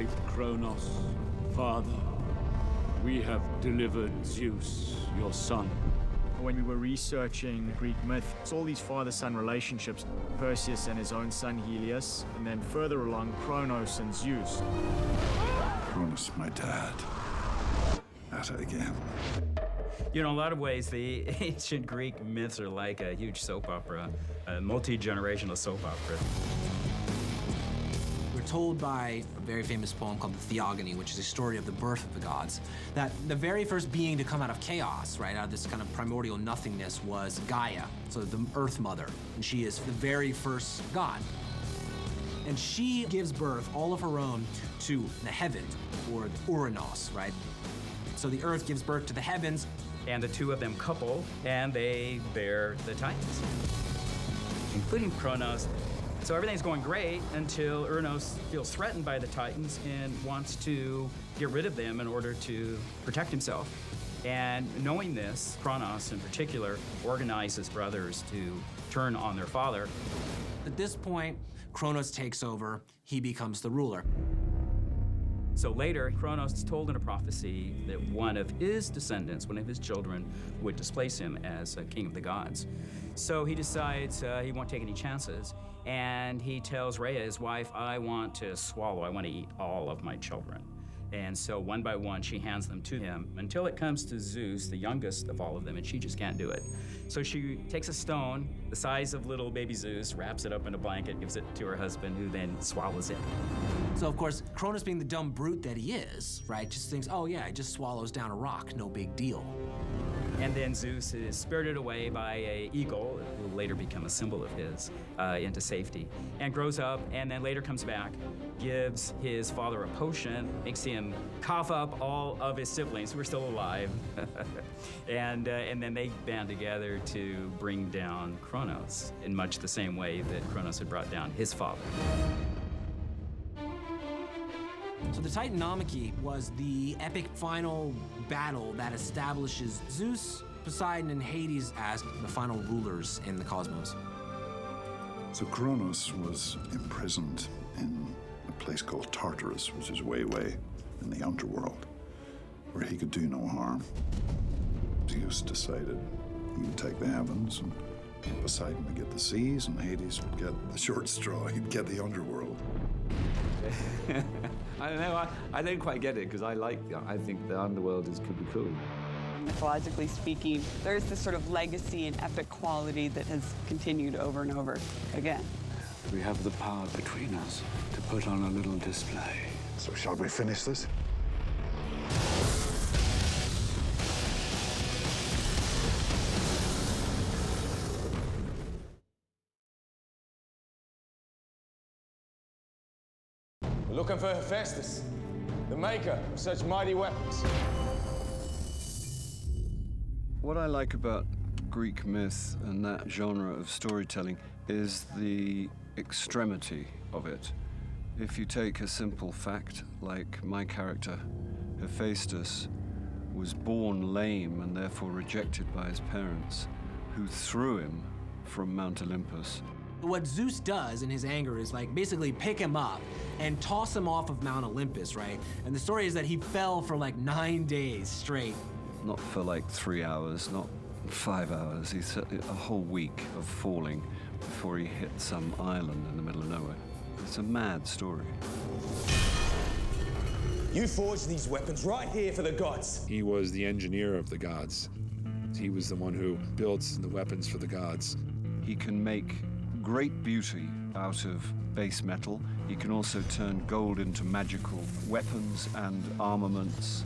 great Kronos, Father, we have delivered Zeus, your son. When we were researching Greek myth, it's all these father-son relationships, Perseus and his own son Helios, and then further along, Kronos and Zeus. Kronos, my dad. At it again. You know, in a lot of ways, the ancient Greek myths are like a huge soap opera, a multi-generational soap opera. We're told by a very famous poem called the Theogony, which is a story of the birth of the gods, that the very first being to come out of chaos, right, out of this kind of primordial nothingness, was Gaia, so the Earth Mother, and she is the very first god. And she gives birth, all of her own, to the heavens, or the Uranos, right? So the Earth gives birth to the heavens. And the two of them couple, and they bear the Titans, including Kronos. So everything's going great until Uranos feels threatened by the Titans and wants to get rid of them in order to protect himself. And knowing this, Kronos in particular organizes brothers to turn on their father. At this point, Kronos takes over. He becomes the ruler. So later, Kronos is told in a prophecy that one of his descendants, one of his children, would displace him as a king of the gods. So he decides he won't take any chances, and he tells Rhea, his wife, I want to eat all of my children. And so one by one, she hands them to him until it comes to Zeus, the youngest of all of them, and she just can't do it. So she takes a stone the size of little baby Zeus, wraps it up in a blanket, gives it to her husband, who then swallows it. So of course, Kronos, being the dumb brute that he is, right, just thinks, oh yeah, it just swallows down a rock, no big deal. And then Zeus is spirited away by an eagle, who will later become a symbol of his, into safety, and grows up, and then later comes back, gives his father a potion, makes him cough up all of his siblings who are still alive, and then they band together to bring down Kronos in much the same way that Kronos had brought down his father. So the Titanomachy was the epic final battle that establishes Zeus, Poseidon, and Hades as the final rulers in the cosmos. So Kronos was imprisoned in a place called Tartarus, which is way, way in the underworld, where he could do no harm. Zeus decided he would take the heavens, and Poseidon would get the seas, and Hades would get the short straw. He'd get the underworld. I don't know, I don't quite get it, because I think the underworld could be cool. Mythologically speaking, there's this sort of legacy and epic quality that has continued over and over again. We have the power between us to put on a little display. So shall we finish this? We're looking for Hephaestus, the maker of such mighty weapons. What I like about Greek myth and that genre of storytelling is the extremity of it. If you take a simple fact, like my character, Hephaestus, was born lame and therefore rejected by his parents, who threw him from Mount Olympus. What Zeus does in his anger is like basically pick him up and toss him off of Mount Olympus, right? And the story is that he fell for like 9 days straight. Not for like 3 hours, not 5 hours. He said a whole week of falling before he hit some island in the middle of nowhere. It's a mad story. You forged these weapons right here for the gods. He was the engineer of the gods. He was the one who builds the weapons for the gods. He can make great beauty out of base metal. He can also turn gold into magical weapons and armaments.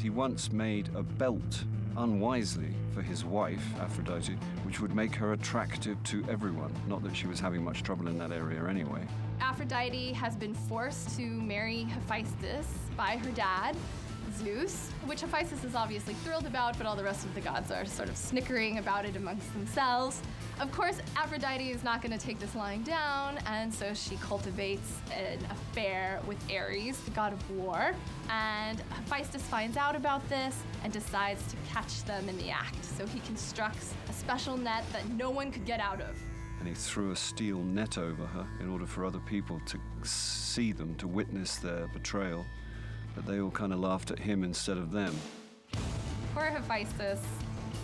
He once made a belt, unwisely, for his wife, Aphrodite, which would make her attractive to everyone. Not that she was having much trouble in that area anyway. Aphrodite has been forced to marry Hephaestus by her dad, Zeus, which Hephaestus is obviously thrilled about, but all the rest of the gods are sort of snickering about it amongst themselves. Of course, Aphrodite is not going to take this lying down, and so she cultivates an affair with Ares, the god of war. And Hephaestus finds out about this and decides to catch them in the act. So he constructs a special net that no one could get out of. and he threw a steel net over her in order for other people to see them, to witness their betrayal. But they all kind of laughed at him instead of them. Poor Hephaestus,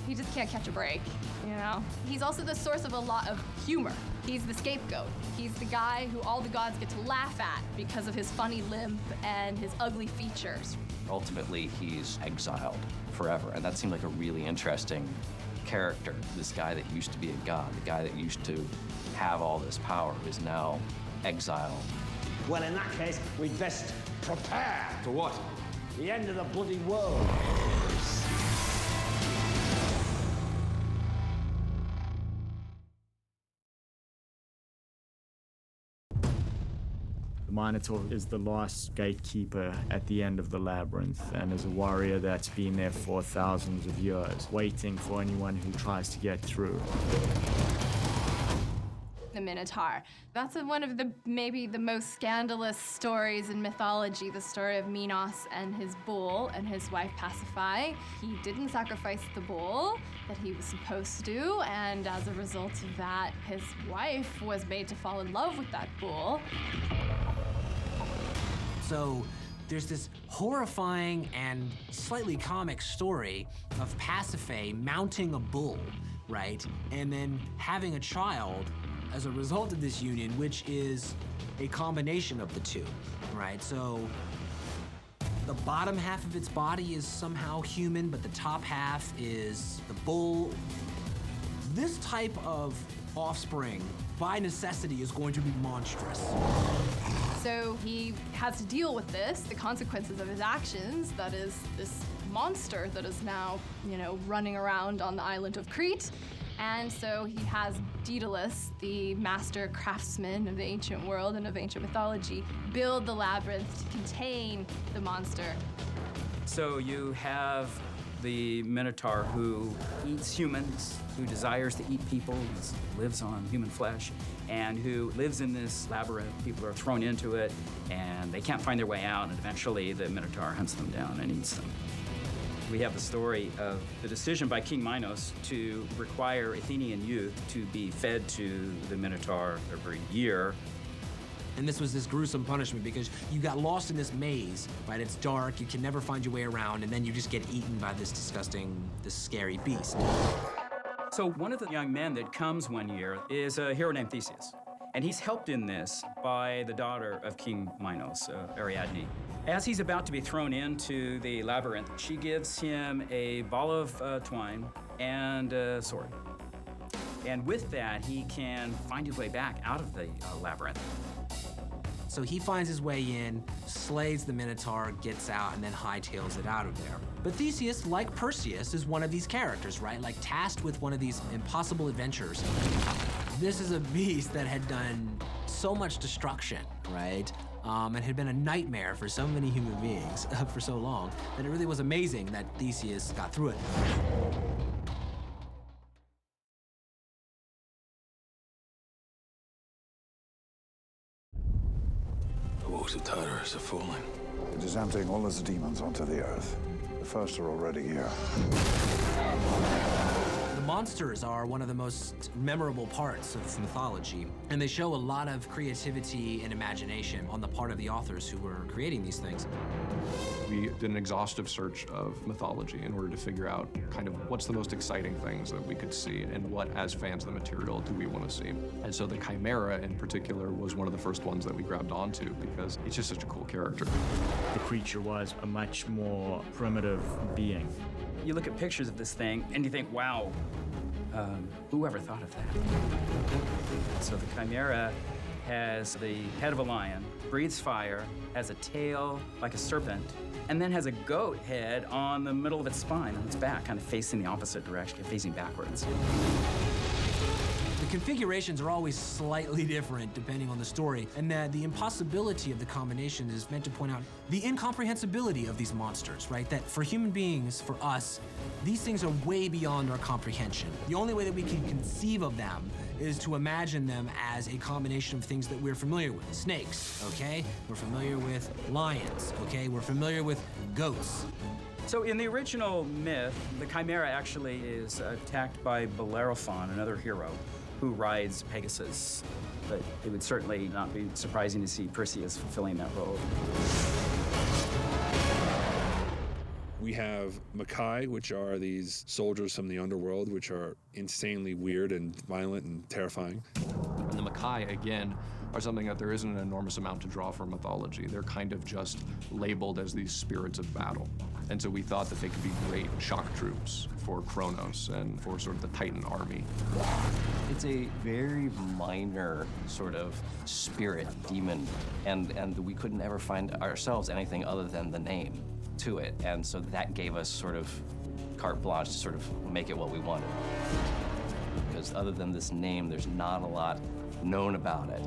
he just can't catch a break, you know? He's also the source of a lot of humor. He's the scapegoat. He's the guy who all the gods get to laugh at because of his funny limp and his ugly features. Ultimately, he's exiled forever, and that seemed like a really interesting character. This guy that used to be a god, the guy that used to have all this power, is now exiled. Well, in that case, we'd best prepare. For what? The end of the bloody world. The Minotaur is the last gatekeeper at the end of the labyrinth, and is a warrior that's been there for thousands of years, waiting for anyone who tries to get through. The Minotaur. That's one of the maybe the most scandalous stories in mythology, the story of Minos and his bull and his wife Pasiphae. He didn't sacrifice the bull that he was supposed to, and as a result of that, his wife was made to fall in love with that bull. So there's this horrifying and slightly comic story of Pasiphae mounting a bull, right? And then having a child as a result of this union, which is a combination of the two, right? So the bottom half of its body is somehow human, but the top half is the bull. This type of offspring, by necessity, is going to be monstrous. So he has to deal with this, the consequences of his actions, that is this monster that is now, you know, running around on the island of Crete. And so he has Daedalus, the master craftsman of the ancient world and of ancient mythology, build the labyrinth to contain the monster. So you have the Minotaur who eats humans, who desires to eat people, who lives on human flesh, and who lives in this labyrinth. People are thrown into it, and they can't find their way out, and eventually the Minotaur hunts them down and eats them. We have the story of the decision by King Minos to require Athenian youth to be fed to the Minotaur every year. And this was this gruesome punishment because you got lost in this maze, right? It's dark, you can never find your way around, and then you just get eaten by this disgusting, this scary beast. So one of the young men that comes one year is a hero named Theseus. And he's helped in this by the daughter of King Minos, Ariadne. As he's about to be thrown into the labyrinth, she gives him a ball of twine and a sword. And with that, he can find his way back out of the labyrinth. So he finds his way in, slays the Minotaur, gets out, and then hightails it out of there. But Theseus, like Perseus, is one of these characters, right? Like tasked with one of these impossible adventures. This is a beast that had done so much destruction, right? And had been a nightmare for so many human beings for so long that it really was amazing that Theseus got through it. The walls of Tartarus are falling. It is emptying all its demons onto the earth. The first are already here. The monsters are one of the most memorable parts of mythology, and they show a lot of creativity and imagination on the part of the authors who were creating these things. We did an exhaustive search of mythology in order to figure out kind of what's the most exciting things that we could see and what, as fans of the material, do we want to see. And so the Chimera in particular was one of the first ones that we grabbed onto because it's just such a cool character. The creature was a much more primitive being. You look at pictures of this thing and you think, wow, whoever thought of that? So the Chimera has the head of a lion, breathes fire, has a tail like a serpent, and then has a goat head on the middle of its spine, on its back, kind of facing the opposite direction, facing backwards. The configurations are always slightly different depending on the story, and that the impossibility of the combination is meant to point out the incomprehensibility of these monsters, right? That for human beings, for us, these things are way beyond our comprehension. The only way that we can conceive of them is to imagine them as a combination of things that we're familiar with. Snakes, okay? We're familiar with lions, okay? We're familiar with goats. So in the original myth, the Chimera actually is attacked by Bellerophon, another hero, who rides Pegasus, but it would certainly not be surprising to see Perseus fulfilling that role. We have Makai, which are these soldiers from the underworld, which are insanely weird and violent and terrifying. And the Makai, again, are something that there isn't an enormous amount to draw from mythology. They're kind of just labeled as these spirits of battle. And so we thought that they could be great shock troops for Kronos and for sort of the Titan army. It's a very minor sort of spirit demon, and we couldn't ever find ourselves anything other than the name to it. And so that gave us sort of carte blanche to sort of make it what we wanted. Because other than this name, there's not a lot known about it.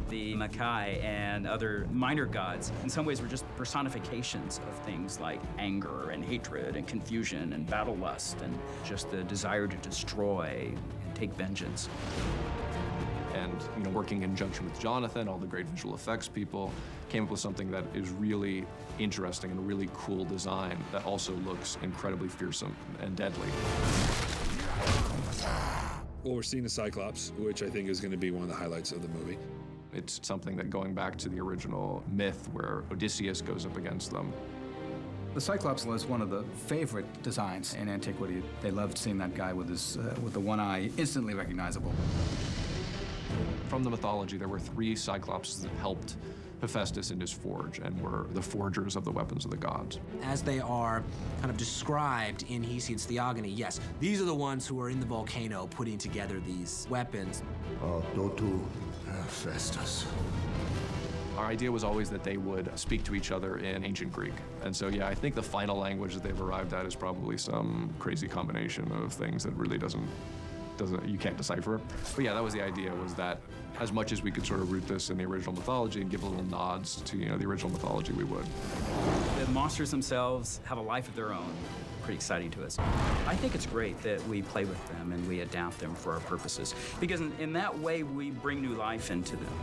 The Makai and other minor gods, in some ways, were just personifications of things like anger and hatred and confusion and battle lust and just the desire to destroy and take vengeance. And working in conjunction with Jonathan, all the great visual effects people, came up with something that is really interesting and a really cool design that also looks incredibly fearsome and deadly. Well, we're seeing a Cyclops, which I think is going to be one of the highlights of the movie. It's something that, going back to the original myth where Odysseus goes up against them. The Cyclops was one of the favorite designs in antiquity. They loved seeing that guy with the one eye, instantly recognizable. From the mythology, there were 3 Cyclopses that helped Hephaestus in his forge and were the forgers of the weapons of the gods. As they are kind of described in Hesiod's Theogony, yes, these are the ones who are in the volcano putting together these weapons. Hephaestus. Our idea was always that they would speak to each other in ancient Greek. And so, yeah, I think the final language that they've arrived at is probably some crazy combination of things that really you can't decipher. But yeah, that was the idea, was that as much as we could sort of root this in the original mythology and give little nods to, the original mythology, we would. The monsters themselves have a life of their own. Pretty exciting to us. I think it's great that we play with them and we adapt them for our purposes, because in that way we bring new life into them.